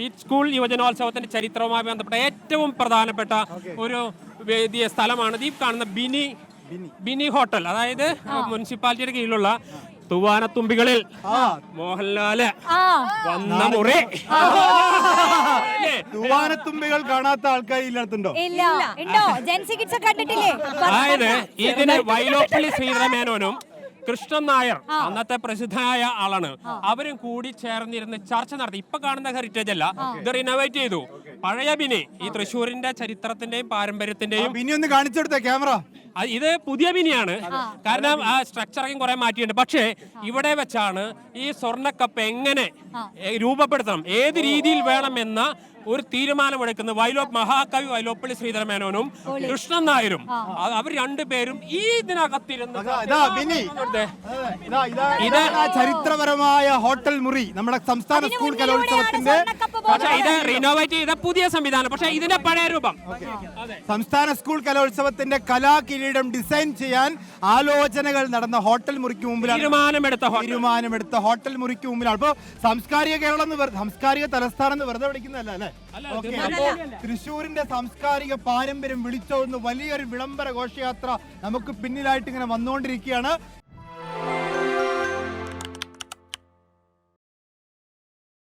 ഈ സ്കൂൾ യുവജനോത്സവത്തിന്റെ ചരിത്രവുമായി ബന്ധപ്പെട്ട ഏറ്റവും പ്രധാനപ്പെട്ട ഒരു വേദിയ സ്ഥലമാണ് ഈ കാണുന്ന ബിനി ഹോട്ടൽ. അതായത് മുനിസിപ്പാലിറ്റിയുടെ കീഴിലുള്ള തൂവാനത്തുമ്പികളിൽ മോഹൻലാല് വന്ന മുറി. തൂവാനത്തുമ്പികൾ കാണാത്ത ആൾക്കാർ ഇല്ലാത്തുണ്ടോ? അതായത് ഇതിന് വൈലോപ്പള്ളി ശ്രീധരമേനോനും കൃഷ്ണൻ നായർ അന്നത്തെ പ്രസിദ്ധനായ ആളാണ്. അവരും കൂടി ചേർന്നിരുന്ന് ചർച്ച നടത്തി. ഇപ്പൊ കാണുന്ന ഹെറിറ്റേജ് അല്ല, ഇത് റിനോവേറ്റ് ചെയ്തു. പഴയ ബിനി ഈ തൃശ്ശൂരിന്റെ ചരിത്രത്തിന്റെയും പാരമ്പര്യത്തിന്റെയും ബിനി ഒന്ന് കാണിച്ചെടുത്ത ക്യാമറ. ഇത് പുതിയ ബിനിയാണ്, കാരണം ആ സ്ട്രക്ചറിങ് കുറെ മാറ്റിയിട്ടുണ്ട്. പക്ഷേ ഇവിടെ വെച്ചാണ് ഈ സ്വർണ്ണക്കപ്പ് എങ്ങനെ രൂപപ്പെടുത്തണം, ഏത് രീതിയിൽ വേണമെന്ന ഒരു തീരുമാനമെടുക്കുന്ന മഹാകവി വൈലോപ്പള്ളി ശ്രീധരമേനോനും കൃഷ്ണൻ നായരും. അവർ രണ്ടുപേരും ഈ ഇതിനകത്തിരുന്ന് ഇത് ചരിത്രപരമായ ഹോട്ടൽ മുറി നമ്മുടെ സംസ്ഥാന സ്കൂൾ കലോത്സവത്തിന്റെ. പക്ഷേ ഇത് റിനോവേറ്റ് ചെയ്ത പുതിയ സംവിധാനം, പക്ഷെ ഇതിന്റെ പഴയ രൂപം. സംസ്ഥാന സ്കൂൾ കലോത്സവത്തിന്റെ കലാകിരീടം ഡിസൈൻ ചെയ്യാൻ ആലോചനകൾ നടന്ന ഹോട്ടൽ മുറിക്ക് മുമ്പിലാണ് തീരുമാനമെടുത്ത ഹോട്ടൽ മുറിക്ക് മുമ്പിലാണ്. അപ്പൊ സാംസ്കാരിക കേരളം സാംസ്കാരിക തലസ്ഥാനം എന്ന് വെറുതെ വിളിക്കുന്നതല്ല അല്ലേ? തൃശ്ശൂരിന്റെ സാംസ്കാരിക പാരമ്പര്യം വിളിച്ചോന്ന് വലിയൊരു വിളംബര ഘോഷയാത്ര നമുക്ക് പിന്നിലായിട്ട് ഇങ്ങനെ വന്നുകൊണ്ടിരിക്കുകയാണ്.